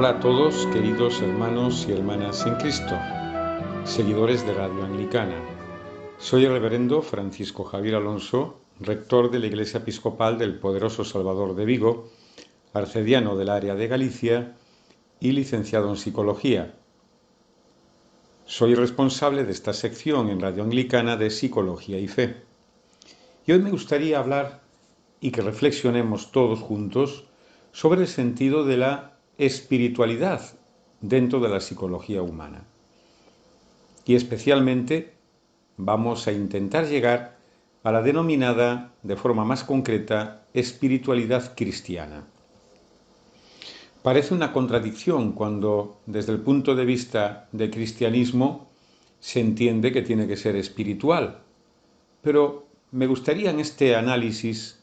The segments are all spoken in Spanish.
Hola a todos, queridos hermanos y hermanas en Cristo, seguidores de Radio Anglicana. Soy el reverendo Francisco Javier Alonso, rector de la Iglesia Episcopal del Poderoso Salvador de Vigo, arcediano del área de Galicia y licenciado en Psicología. Soy responsable de esta sección en Radio Anglicana de Psicología y Fe. Y hoy me gustaría hablar y que reflexionemos todos juntos sobre el sentido de la espiritualidad dentro de la psicología humana. Y especialmente vamos a intentar llegar a la denominada, de forma más concreta, espiritualidad cristiana. Parece una contradicción cuando, desde el punto de vista del cristianismo, se entiende que tiene que ser espiritual. Pero me gustaría en este análisis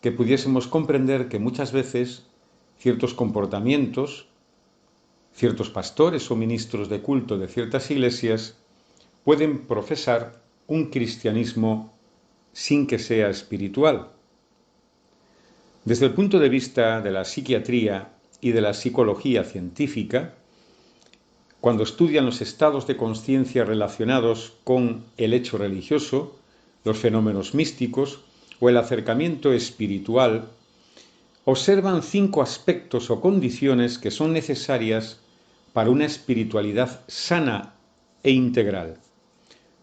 que pudiésemos comprender que muchas veces ciertos comportamientos, ciertos pastores o ministros de culto de ciertas iglesias pueden profesar un cristianismo sin que sea espiritual. Desde el punto de vista de la psiquiatría y de la psicología científica, cuando estudian los estados de conciencia relacionados con el hecho religioso, los fenómenos místicos o el acercamiento espiritual, observan 5 aspectos o condiciones que son necesarias para una espiritualidad sana e integral.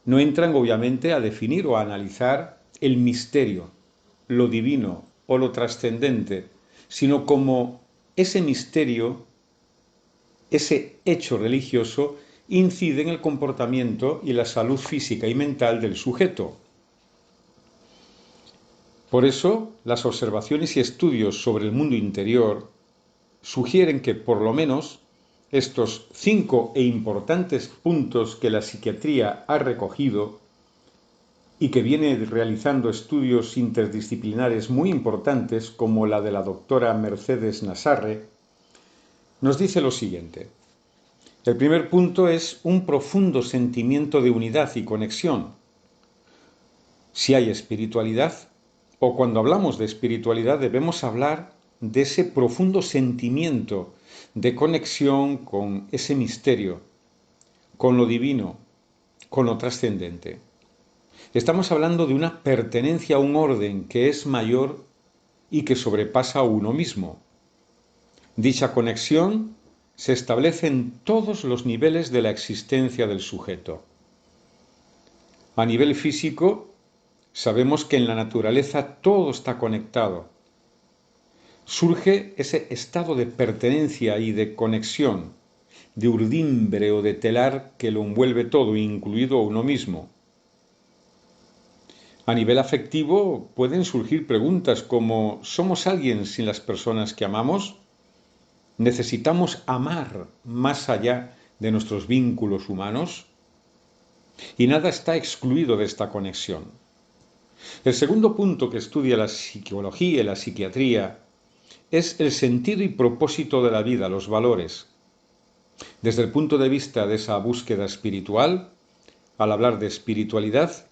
No entran obviamente a definir o a analizar el misterio, lo divino o lo trascendente, sino como ese misterio, ese hecho religioso, incide en el comportamiento y la salud física y mental del sujeto. Por eso, las observaciones y estudios sobre el mundo interior sugieren que por lo menos estos 5 e importantes puntos que la psiquiatría ha recogido y que viene realizando estudios interdisciplinares muy importantes como la de la doctora Mercedes Nassarre, nos dice lo siguiente. El primer punto es un profundo sentimiento de unidad y conexión. Si hay espiritualidad, o cuando hablamos de espiritualidad debemos hablar de ese profundo sentimiento de conexión con ese misterio, con lo divino, con lo trascendente. Estamos hablando de una pertenencia a un orden que es mayor y que sobrepasa a uno mismo. Dicha conexión se establece en todos los niveles de la existencia del sujeto. A nivel físico, sabemos que en la naturaleza todo está conectado. Surge ese estado de pertenencia y de conexión, de urdimbre o de telar que lo envuelve todo, incluido uno mismo. A nivel afectivo pueden surgir preguntas como ¿somos alguien sin las personas que amamos? ¿Necesitamos amar más allá de nuestros vínculos humanos? Y nada está excluido de esta conexión. El segundo punto que estudia la psicología y la psiquiatría es el sentido y propósito de la vida, los valores. Desde el punto de vista de esa búsqueda espiritual, al hablar de espiritualidad,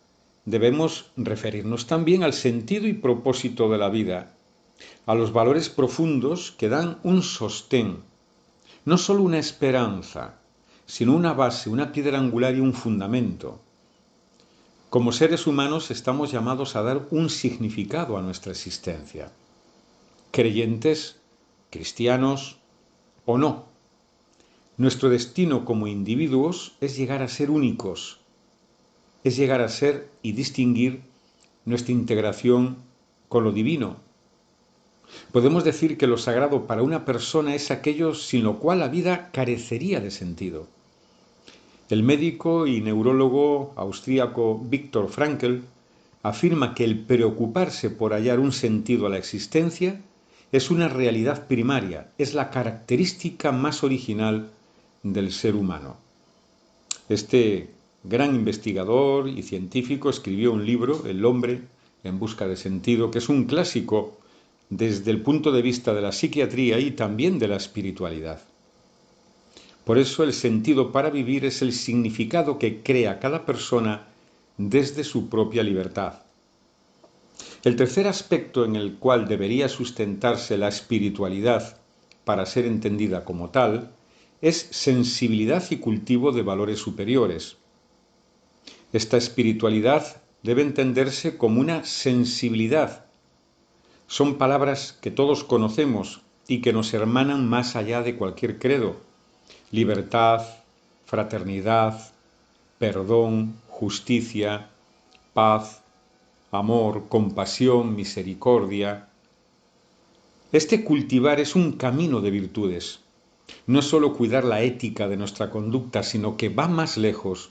debemos referirnos también al sentido y propósito de la vida, a los valores profundos que dan un sostén, no solo una esperanza, sino una base, una piedra angular y un fundamento. Como seres humanos estamos llamados a dar un significado a nuestra existencia, creyentes, cristianos o no. Nuestro destino como individuos es llegar a ser únicos, es llegar a ser y distinguir nuestra integración con lo divino. Podemos decir que lo sagrado para una persona es aquello sin lo cual la vida carecería de sentido. El médico y neurólogo austríaco Viktor Frankl afirma que el preocuparse por hallar un sentido a la existencia es una realidad primaria, es la característica más original del ser humano. Este gran investigador y científico escribió un libro, El hombre en busca de sentido, que es un clásico desde el punto de vista de la psiquiatría y también de la espiritualidad. Por eso el sentido para vivir es el significado que crea cada persona desde su propia libertad. El tercer aspecto en el cual debería sustentarse la espiritualidad para ser entendida como tal, es sensibilidad y cultivo de valores superiores. Esta espiritualidad debe entenderse como una sensibilidad. Son palabras que todos conocemos y que nos hermanan más allá de cualquier credo. Libertad, fraternidad, perdón, justicia, paz, amor, compasión, misericordia. Este cultivar es un camino de virtudes. No es solo cuidar la ética de nuestra conducta, sino que va más lejos.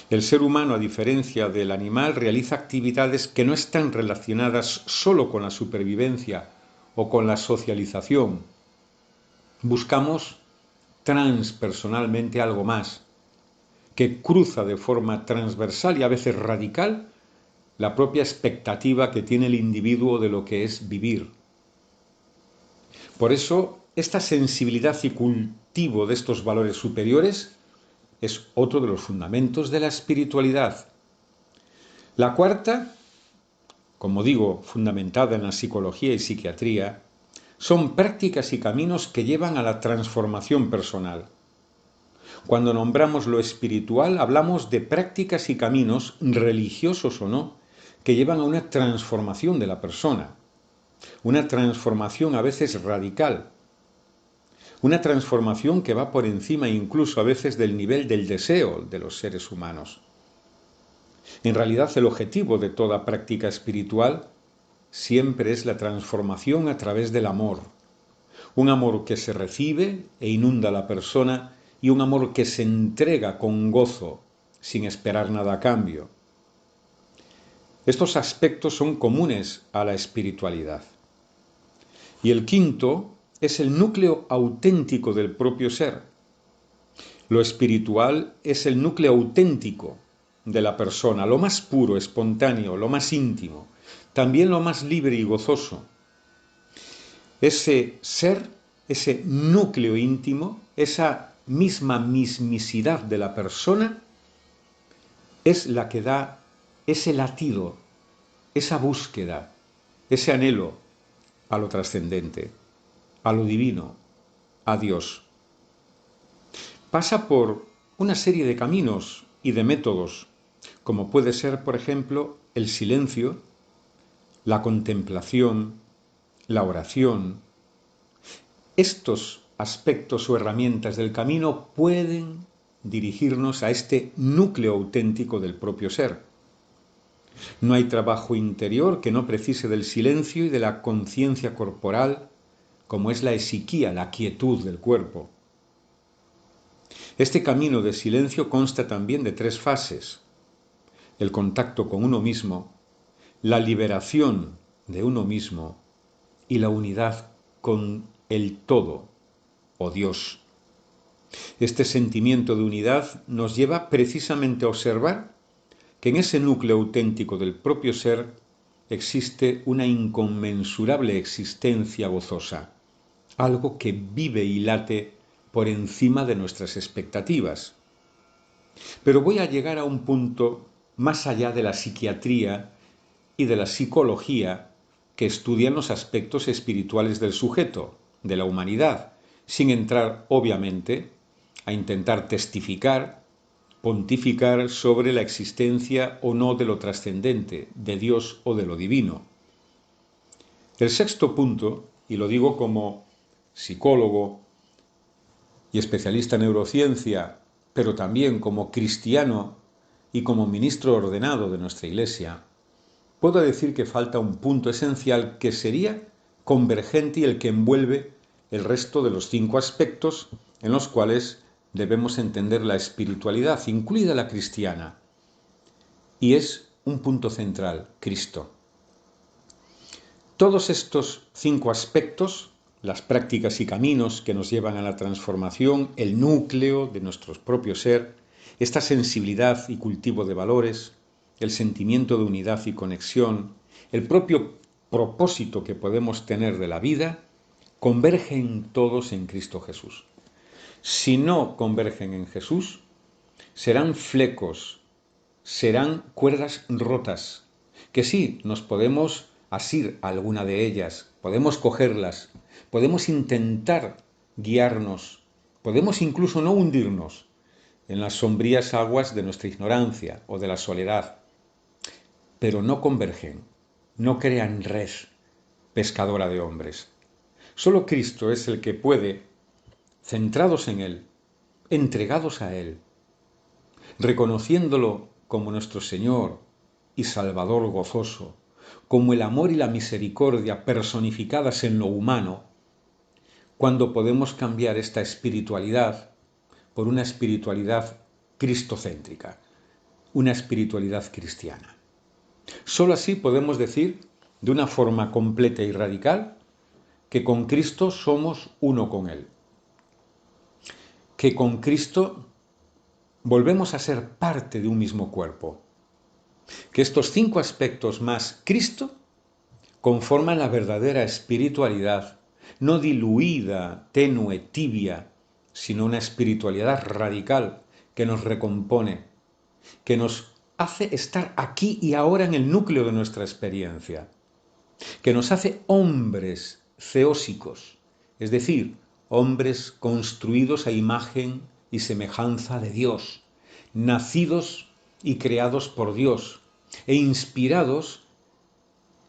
El ser humano, a diferencia del animal, realiza actividades que no están relacionadas solo con la supervivencia o con la socialización. Buscamos transpersonalmente algo más, que cruza de forma transversal y a veces radical la propia expectativa que tiene el individuo de lo que es vivir. Por eso, esta sensibilidad y cultivo de estos valores superiores es otro de los fundamentos de la espiritualidad. La cuarta, como digo, fundamentada en la psicología y psiquiatría, son prácticas y caminos que llevan a la transformación personal. Cuando nombramos lo espiritual, hablamos de prácticas y caminos, religiosos o no, que llevan a una transformación de la persona. Una transformación a veces radical. Una transformación que va por encima incluso a veces del nivel del deseo de los seres humanos. En realidad, el objetivo de toda práctica espiritual siempre es la transformación a través del amor. Un amor que se recibe e inunda a la persona y un amor que se entrega con gozo, sin esperar nada a cambio. Estos aspectos son comunes a la espiritualidad. Y el quinto es el núcleo auténtico del propio ser. Lo espiritual es el núcleo auténtico de la persona, lo más puro, espontáneo, lo más íntimo, también lo más libre y gozoso. Ese ser, ese núcleo íntimo, esa misma mismicidad de la persona, es la que da ese latido, esa búsqueda, ese anhelo a lo trascendente, a lo divino, a Dios. Pasa por una serie de caminos y de métodos, como puede ser, por ejemplo, el silencio, la contemplación, la oración. Estos aspectos o herramientas del camino pueden dirigirnos a este núcleo auténtico del propio ser. No hay trabajo interior que no precise del silencio y de la conciencia corporal, como es la esiquía, la quietud del cuerpo. Este camino de silencio consta también de 3 fases: el contacto con uno mismo, la liberación de uno mismo y la unidad con el todo, o Dios. Este sentimiento de unidad nos lleva precisamente a observar que en ese núcleo auténtico del propio ser existe una inconmensurable existencia gozosa, algo que vive y late por encima de nuestras expectativas. Pero voy a llegar a un punto más allá de la psiquiatría y de la psicología que estudian los aspectos espirituales del sujeto, de la humanidad, sin entrar, obviamente, a intentar testificar, pontificar sobre la existencia o no de lo trascendente, de Dios o de lo divino. El sexto punto, y lo digo como psicólogo y especialista en neurociencia, pero también como cristiano y como ministro ordenado de nuestra Iglesia, puedo decir que falta un punto esencial que sería convergente y el que envuelve el resto de los 5 aspectos en los cuales debemos entender la espiritualidad, incluida la cristiana. Y es un punto central: Cristo. Todos estos 5 aspectos, las prácticas y caminos que nos llevan a la transformación, el núcleo de nuestro propio ser, esta sensibilidad y cultivo de valores, el sentimiento de unidad y conexión, el propio propósito que podemos tener de la vida, convergen todos en Cristo Jesús. Si no convergen en Jesús, serán flecos, serán cuerdas rotas, que sí, nos podemos asir a alguna de ellas, podemos cogerlas, podemos intentar guiarnos, podemos incluso no hundirnos en las sombrías aguas de nuestra ignorancia o de la soledad, pero no convergen, no crean red pescadora de hombres. Solo Cristo es el que puede, centrados en Él, entregados a Él, reconociéndolo como nuestro Señor y Salvador gozoso, como el amor y la misericordia personificadas en lo humano, cuando podemos cambiar esta espiritualidad por una espiritualidad cristocéntrica, una espiritualidad cristiana. Solo así podemos decir, de una forma completa y radical, que con Cristo somos uno con Él. Que con Cristo volvemos a ser parte de un mismo cuerpo. Que estos 5 aspectos más Cristo conforman la verdadera espiritualidad, no diluida, tenue, tibia, sino una espiritualidad radical que nos recompone, que nos hace estar aquí y ahora en el núcleo de nuestra experiencia, que nos hace hombres ceósicos, es decir, hombres construidos a imagen y semejanza de Dios, nacidos y creados por Dios e inspirados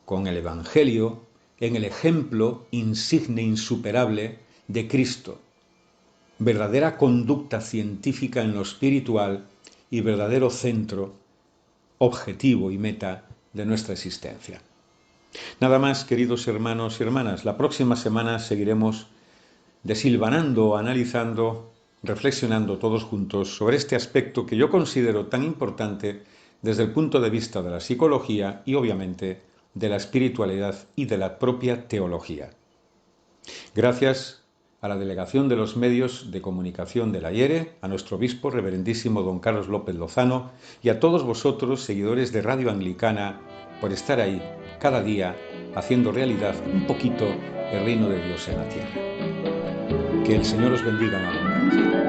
con el Evangelio en el ejemplo insigne, insuperable de Cristo, verdadera conducta científica en lo espiritual y verdadero centro, objetivo y meta de nuestra existencia. Nada más, queridos hermanos y hermanas. La próxima semana seguiremos desilvanando, analizando, reflexionando todos juntos sobre este aspecto que yo considero tan importante desde el punto de vista de la psicología y obviamente de la espiritualidad y de la propia teología. Gracias a la Delegación de los Medios de Comunicación de la IERE, a nuestro obispo, reverendísimo don Carlos López Lozano, y a todos vosotros, seguidores de Radio Anglicana, por estar ahí cada día haciendo realidad un poquito el reino de Dios en la tierra. Que el Señor os bendiga en abundancia.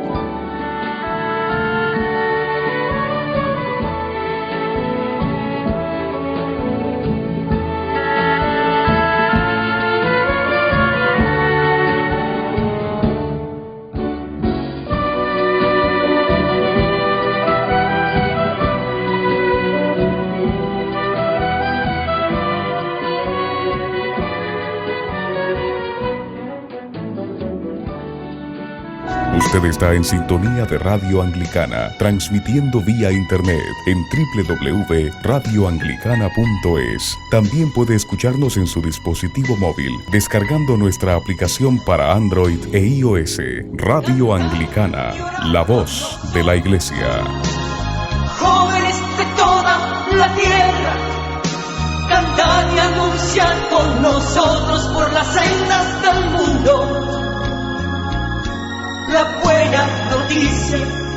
Usted está en sintonía de Radio Anglicana, transmitiendo vía internet en www.radioanglicana.es. También puede escucharnos en su dispositivo móvil, descargando nuestra aplicación para Android e iOS. Radio Anglicana, la voz de la Iglesia. Jóvenes de toda la tierra, cantad y anunciad con nosotros por las sendas del mundo la buena noticia